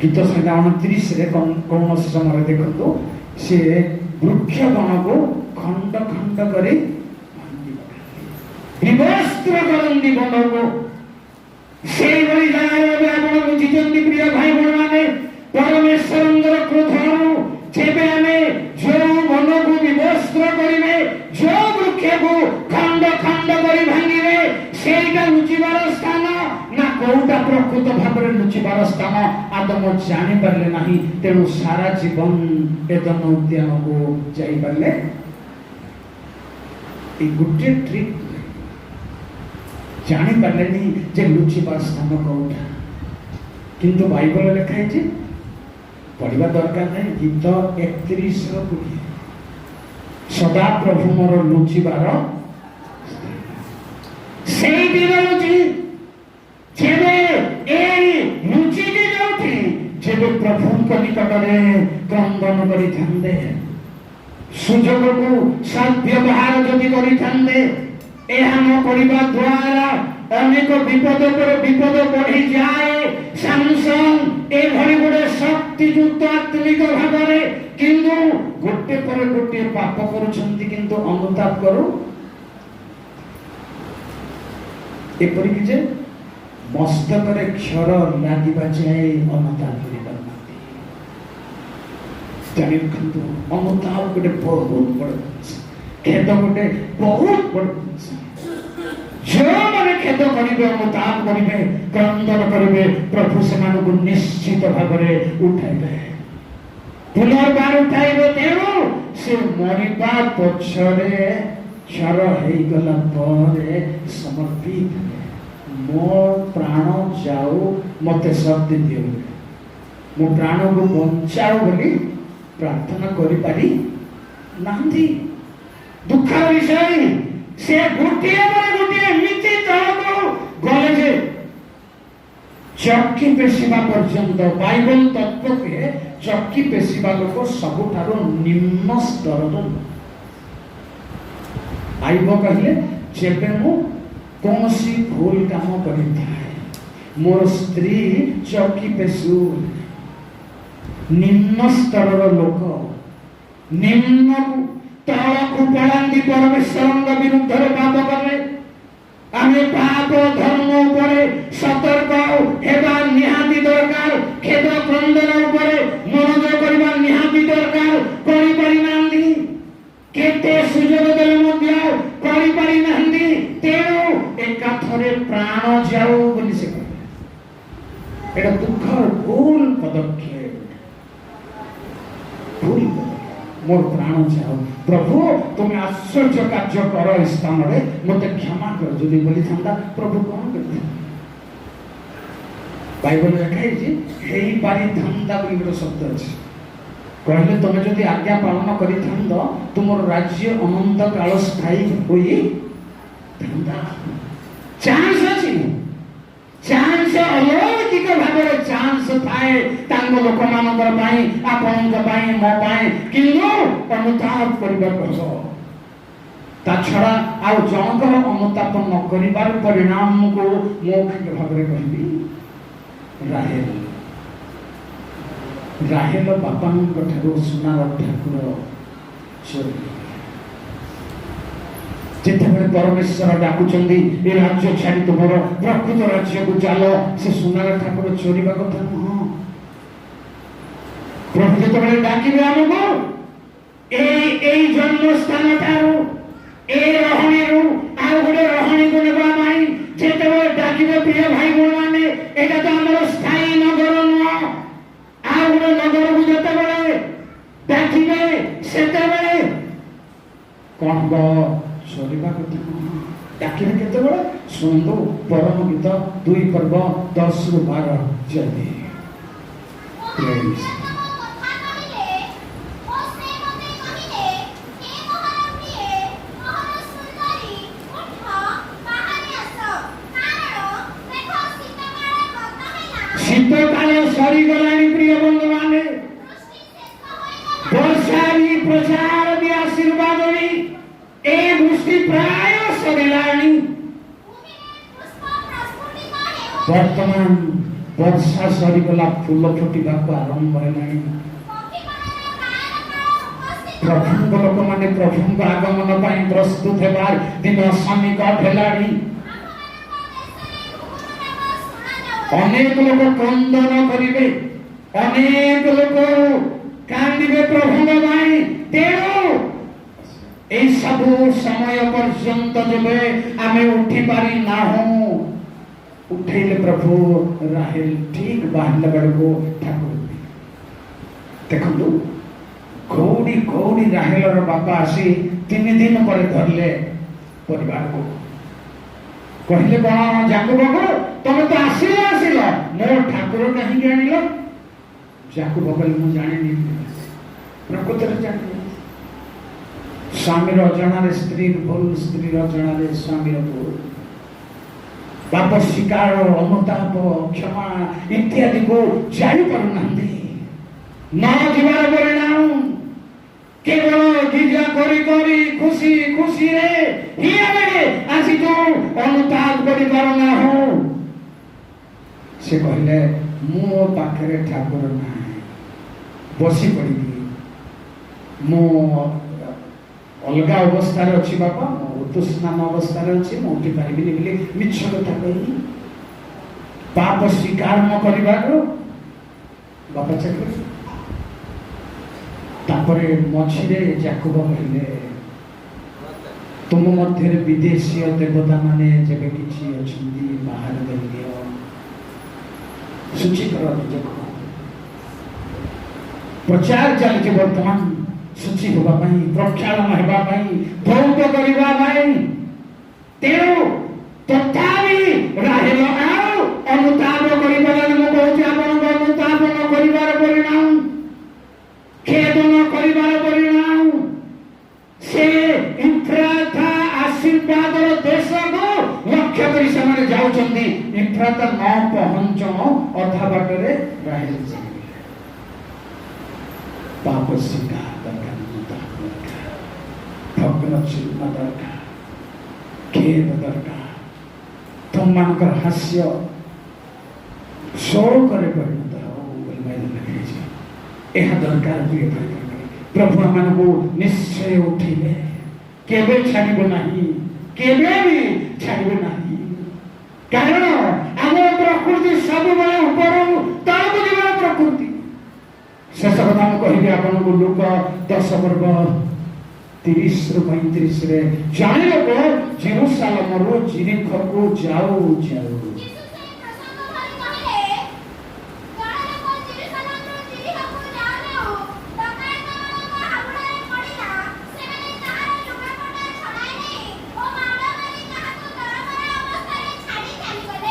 गीत संख्या 29 रे कौन समय देखो से वृक्षगण को खंड खंड कर विवस्त्र करती बन को से बुझी प्रिय भाई बहन मैंने परमेश्वर क्रोध जेबे हमें जो मन को विवस्त्र करिवे जो वृक्ष को खंड खंड करी भांगिवे सेटा लुचिबार स्थान ना कोउटा प्रकृत भाबरे लुचिबार स्थान आदम जानि परले नाही तेणु सारा जीवन एदन उद्यान को जाई परले ए गुटे ट्रिक जानि परले नी जे लुचिबार स्थान कोउटा किंतु बाइबल लिखा है जे पढ़ा दरकार नहीं गीत 31 20 सदा प्रभु मोर लुचिबार सेई दिन लुचि जेबे ए लुचि दे जाउथि जेबे प्रभु को निकट में क्रंदन करि थांदे सुजोग को सद्व्यवहार जदि करि थांदे एहा न करिबा द्वारा अनेक विपद पर विपद बढ़ी जाए सामसन ए भली गोटे शक्तियुक्त आत्मिक भावरे किंतु गोटे पर गोटे पाप करुछंती किंतु अनुताप करू एपरि कि जे मस्तक रे क्षर लागिबा जाए अनुताप करि पारनाती जानि रखंतु अनुताप गोटे बहुत बड़ खेद गोटे बहुत बड़ जो माने खेद करिबे अनुताप करिबे क्रंदन करिबे प्रभु सेमान को निश्चित भाबरे उठाइबे पुनर्बार उठाइबे तेणु से मरिबा पछरे क्षर हेई गला परे समर्पित मो प्राण जाऊ मते शक्ति दियो मो प्राण को बचाओ बोली प्रार्थना करि पारी नांदी दुख विषय से गोटिए पर गोटिए मिति तळको गले जे चक्की पेशिबा पर्यंत बाइबल तत्व के चक्की पेशिबा लोक सबुठारो निम्न स्तर आइब कहले जेबे मु कोनसी भूल काम करिथाए मोर स्त्री चक्की पेशु निम्न स्तर लोक निम्न तळकु पळांदी परमेश्वर विरुद्ध पाप कले आमे पाप धर्म उपरे सतर्क हेबा निहाती दरकार खेद क्रंदन उपरे मनोज करबा निहाती दरकार करि पारि नांदी केते सुजोग देले मध्य करि पारि नांदी तेणु एका थरे प्राण जाऊ बोली से कहले एटा दुःखर भूल पदक्षेप भूल मोर प्राण जाओ प्रभु तुम्हें आश्चर्य कार्य कर स्थान रे मते क्षमा कर जदि बोली थांदा प्रभु कौन करते बाइबल लिखाई जे हेई पारी थांदा बोली गोटे शब्द अछि कहले तुम जदि आज्ञा पालन करि थांद तुमर राज्य अनंत काल स्थायी होई थांदा चांस अछि चांस अलौकिक भाବରେ चांस थाए तांग लोक मानकर पाई आपन पाई मो पाई किनु अनुताप करिबा कहो ता छड़ा आ जनकर अनुताप न करिबार परिणाम को मौखिक भाବରେ कहबी राहेल बापांक ठारो सुनार ठाकुर चोरी जेतेबेले परमेश्वर डाकुचंदी ए राज्य छाड़ी तुमर प्रकृत राज्य को चालो से सुनार ठाकुर चोरीबा कथा न प्रभु जेतेबेले डाकिबे हमको ए जन्म स्थान ठारो ए रहणी रु आ गोटे रहणी को नेबा माई जेतेबेले डाकिबे प्रिय भाई बोल माने एटा तो हमर स्थायी नगर न आ गोटे नगर को जेतेबेले डाकिबे सेतेबेले कोन गो चोरीबा कथा डाकिबे केतेबेले सुनंदो परम गीत 2 पर्व 10 रु 12 जल्दी प्रेज शीतकाले सरी गलानी प्रिय बंधु माने वर्षारी प्रचार भी आशीर्वाद भी ए वृष्टि प्राय सरिलानी वर्तमान वर्षा सरीगला फूल फुटिबा आरंभ हेलानी प्रभु लोक माने प्रभु आगमन पाई प्रस्तुत हेबार दिन सन्निकट हेलानी अनेक लोक क्रंदन करिवे अनेक लोक कांदिबे प्रभु माई तेणु ए सब समय पर्यंत जेबे आमे उठी पारी ना हो उठेले प्रभु राहेल ठीक बाहर बड़को ठाकुर देखंतु गौड़ी गौड़ी राहेलर बापा आसी 3 दिन पर धरले परिवार को कहले कौन जाकू बाबू तुम तो आसिल मोर ठाकुर कहीं जानिल जाकू बाबू मु जाने प्रकृत जानी स्वामी अजणार स्त्री भूल स्त्री अजणार स्वामी भूल पाप स्वीकार अनुताप क्षमा इत्यादि को जानी पारना न जीवार परिणाम केवल गिजा करी करी खुशी खुशी रे ही आमे आसी जो अनुताप करी पारना हो से कहले मो पाखरे ठाकुर ना बसी पड़ी मो अलगा अवस्था अच्छी बापा ऋतुस्नान अवस्था अच्छी मैं उठी पारि बोले मिछ कथा कही पाप स्वीकार न कर बापा चलिए तापरे मझिरे जाकुब कहले तुम मध्य विदेशी देवता माने जब किसी अच्छी बाहर देव सूची कर प्रचार चलती वर्तमान सूची होगापाई प्रक्षालन होगापाई धौत करिबापाई तेरो तथापि राहिल आउ अनुताप करिबार मु कहूछि आपण अनुताप न करिबार परिणाम खेद न करिबार परिणाम से इफ्राता आशीर्वाद देश को लक्ष्य करी से जाउछन्ती इफ्राता न पहुंच अधा बाटरे राहिल पाप स्वीकार भग्न चिन्ह दरकार खेद दरकार तुम मानकर हास्य शोक परिणत यह दरकार प्रभु आम को निश्चय उठे केवे छाड़ब नहीं केवे भी छाड़ब नहीं कारण आम प्रकृति सब ऊपर तलक जीवन प्रकृति शेष कथा मुझे आपन को लुक 10 पर्व 30 रु 35 रे जाने को जेरूशलेम रो जिरिखो को जाओ जाओ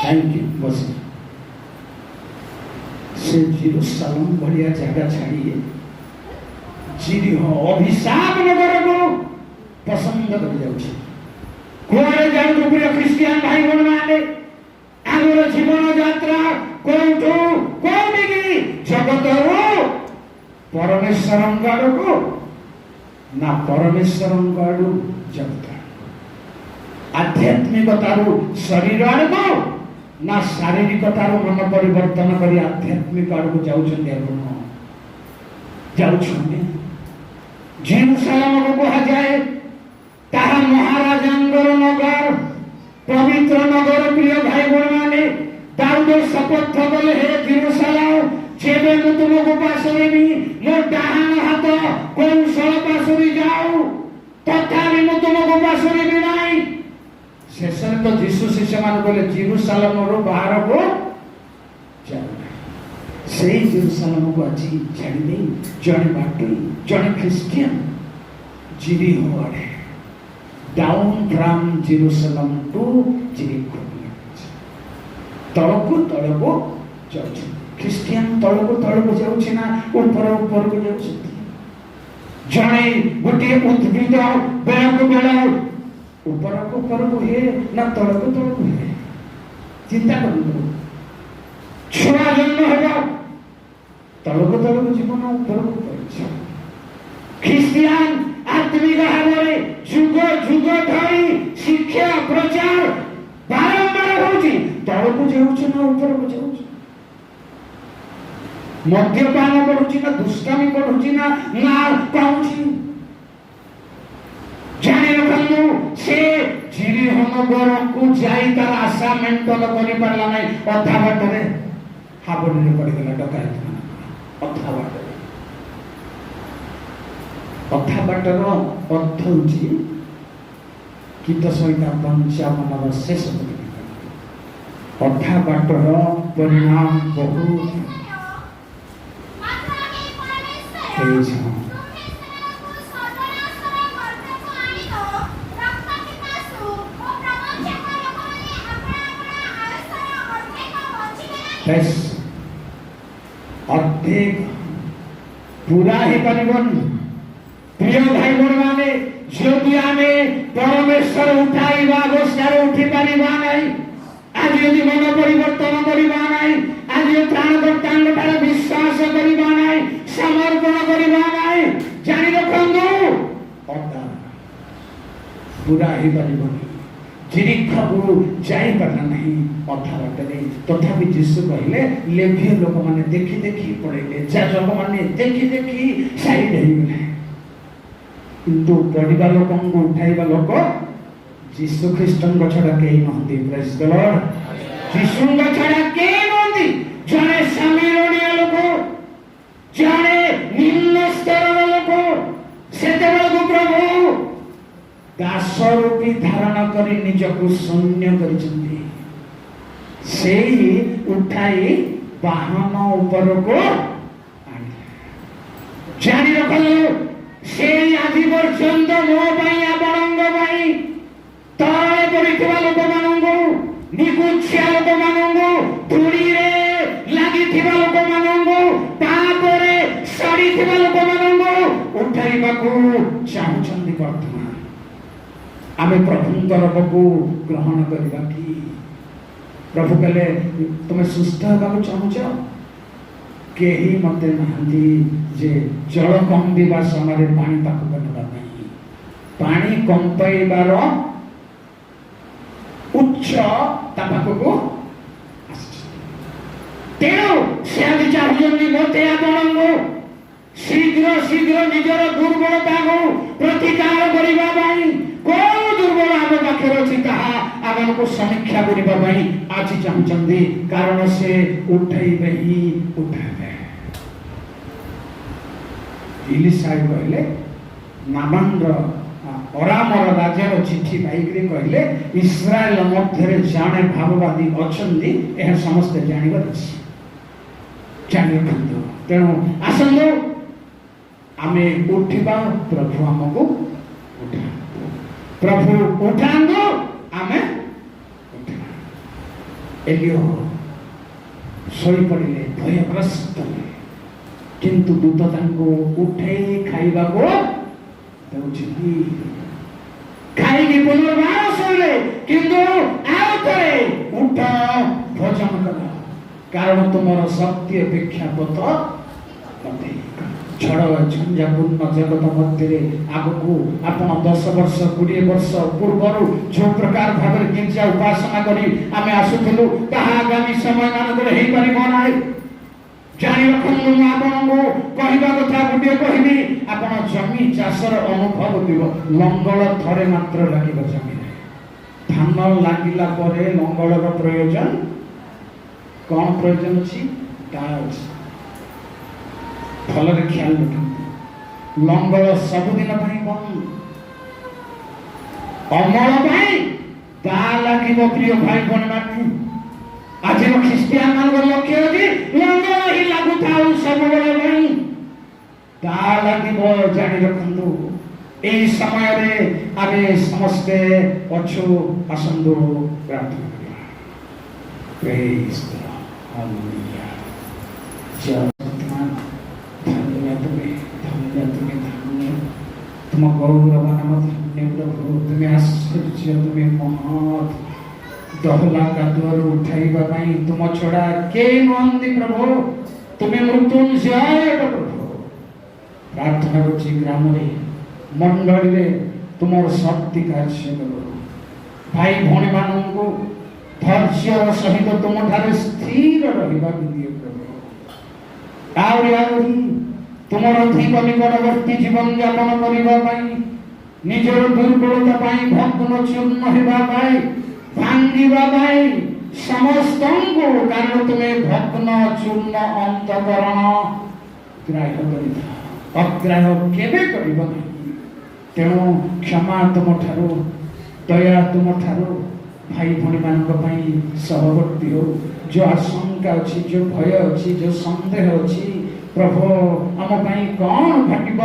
थैंक यू बस से जेरूशलेम बढ़िया जगह छाड़िए अभिशाप नगर को पसंद कर जाउछि कुआरे जाउ पूरा क्रिश्चियन भाई बहन माने आगर जीवन यात्रा कोठो कोटिकी जगत रो परमेश्वर अंगाड़ को ना परमेश्वर अंगाड़ जगत आध्यात्मिकता रो शरीर आड़ को ना शारीरिकता रो मन परिवर्तन करी आध्यात्मिक आड़ को जाउछन जाउछन जेरूशलेम को कहा जाए ताहा महाराजांगर नगर पवित्र नगर प्रिय भाई बहन माने दाऊद शपथ कले हे जेरूशलेम जेबे मु तुमको पासरेबी मो डाहान हाथ कौशल पासरी जाऊ तथापि मु तुमको पासरेबी नाही शेष तो यीशु शिष्य मान बोले जेरूशलेम रो बाहर को जाऊ से जेरूशलेम को आज छाड़ी दे जड़े बाटी जड़े क्रिश्चियन जीरी होड़े down from Jerusalem to Jericho तळको जाउछ क्रिश्चियन तळको जाउछ ना ऊपर को जाउछ जड़े गोटे उद्भिद बेला ऊपर को हे ना तळको हे चिंता करू छुआ जन्म हेबा तळको जीवन ऊपर को ख्रिस्टियान आत्मिक भावरे जुग जुग धरी शिक्षा प्रचार बारंबार होउची तळको जाउची ना ऊपर को जाउची मद्यपान करूची ना दुष्कामी करूची ना पाउची जाने रखनु से जिरी होनगर को जाई तार आशा मेंटल करि परला नै अधा बाटरे हाबडीरे पड़ी गला डकायत अधा बाटरे अधा बाटर अर्थ होची गीत संहिता 55 शेष अधा बाटर परिणाम बहुत अर्धेक पूरा ही परिवन प्रिय भाई बहन माने जदि आमे परमेश्वर उठाइबा अवस्थार उठी पारिबा नहीं, आज यदि मन परिवर्तन करिबा नहीं, आज त्राणकर्ताଙ୍କ ଠାରେ विश्वास करिबा नहीं, समर्पण करिबा नहीं, जानि रखंदु अदा पूरा ही पारिबनी। जिरिखको जाई पारना नहीं अधा बाटरे। तथापि यीशु कहले लेवीय लोक माने देखि देखि पड़ेले, जाजक माने देखि देखि साइड हेइगले, किंतु पढ़िबा लोकंको उठाइबा लोक यीशु ख्रीष्टन छड़ा केही नहंती। Praise the Lord. यीशु छड़ा केही नहंती। जने सामीरणीय लोक, जने निम्न स्तर लोक, सेतेबेलको प्रभु दास रूपी धारण करी निजको शून्य करिसंती, सेही उठाई वाहन उपरको आनिले। जानि रखलो सेही आदि पर्यंत मो पई आपणंग पई तळे पडिथिबा लोक मानंगो, निकुच्छा लोक मानंगो, धूली रे लागिथिबा लोक मानंगो, पापरे सड़ीथिबा लोक मानंगो उठाइबाकू चाहुछंती। वर्तमान आमे प्रभुंकर को ग्रहण करबा की? प्रभु कहले तुमे सुस्थ होबाकू चाहुछ? केही मते नहंती जे जल कंबिबा समय पानी पाखु करबा नहीं, पानी कंपाइबार उच्च ता पाखु तेणु से आदि चाहुछंती मते आपणंगो शीघ्र शीघ्र निजर दुर्बलता को प्रतिकार करिबा पई, को दुर्बल आम पाखे अच्छी ताहा आपको समीक्षा करने आज चाहते, कारण से उठेबे ही उठेबे। इलिशा कहले नामानर अरामर राजार चिठी पाइक कहले इस्राएल मध्य जाने भाववादी अच्छी यह समस्ते जानवर जान रखु। तेणु आसतु आमे उठा, प्रभु आमको उठा, प्रभु उठांदो आमे उठा। एलियो सोई पड़िले भयग्रस्त, किंतु दूत तांको उठे खाइबा को दउछि। खाइके पुनर्बार सोइले, किंतु आउ थरे उठ भोजन कर, कारण तुमर शक्ति अपेक्षा पथ अधिक। छड़ झंझापूर्ण जगत मध्य आगको आपण 10 वर्ष 20 वर्ष पूर्वर जो प्रकार भाव गिर्जा उपासना करी आमे आसुथिलु ताहा आगामी समय मानक हेई परिबो नाही। जानि रखनु आपनको कहिबा कथा गुटे कहिबी, आपण जमी चाषर अनुभव दिबो। लंगल थरे मात्र लागिबो जमी, धान लागिला परे लंगलर प्रयोजन कोन प्रयोजन अछि ता फल ख्याल रखते। लंगल सबुदिन बंद, अमल ता लगे प्रिय भाई बन मानी। आज ख्रीस्टियान मान लक्ष्य अच्छे लंगल ही लागू था सब बड़े ता लगे जानी रखु। यही समय रे आमे समस्ते अच्छु आसंदो प्रार्थना करिया। Praise the Lord. हालेलुया। तुम गौरव नाम धन्य प्रभु, तुम्हें आश्चर्य, तुम्हें महत् दहला कादुआर उठाइबा पई तुम छड़ा के नंदी प्रभु, तुम्हें मृत्युंजय प्रभु। प्रार्थना करछि ग्राम रे मंडल रे तुमर शक्ति कार्य करो। भाई भौणी माननको धैर्य सहित तुम ठारे स्थिर रहिबा दिए प्रभु। आउरी तुमर अधिक निकटवर्ती जीवन यापन करने निजर दुर्बलता भग्न चूर्ण होगा भांगा समस्त को, कारण तुम्हें भग्न चूर्ण अंतकरण ग्राह्य कर अग्राह्य केबे करिब नहीं। तेणु क्षमा तुम ठारू, दया तुम ठारू भाई भौणी मान सहवर्ती हो। जो आशंका अच्छी, जो भय अच्छी, जो संदेह अच्छी प्रभु आम पाई कौन घटिब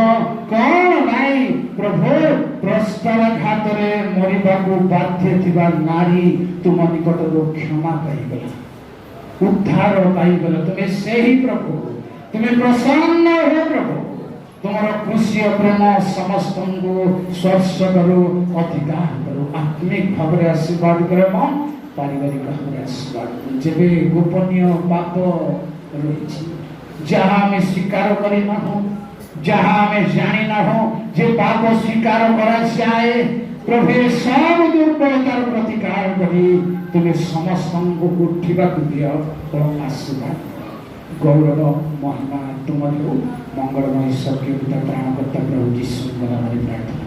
कौन नाई प्रभु, प्रस्तावघात मरवा को बाध्य थिबा नारी तुम निकट क्षमा पाईगला, उद्धार पाईगला। तुम्हें से ही प्रभु, तुम्हें प्रसन्न हो प्रभु। तुमर खुशी प्रेम समस्त को स्पर्श करू अधिकार करू आत्मिक भाव में आशीर्वाद करे मन पारिवारिक भाव में आशीर्वाद जेबे गोपनीय पाप रही जहाँ में स्वीकार करी ना हो जहाँ में जानी ना हो जे पाप स्वीकार करा जाए प्रभु सब दुर्बलतार प्रतिकार करी तुम्हें समस्त को उठा दिया और आशीर्वाद गौरव महिमा तुम मंगलमय ईश्वर के पिता प्राणकर्ता प्रभु जीशु प्रार्थना।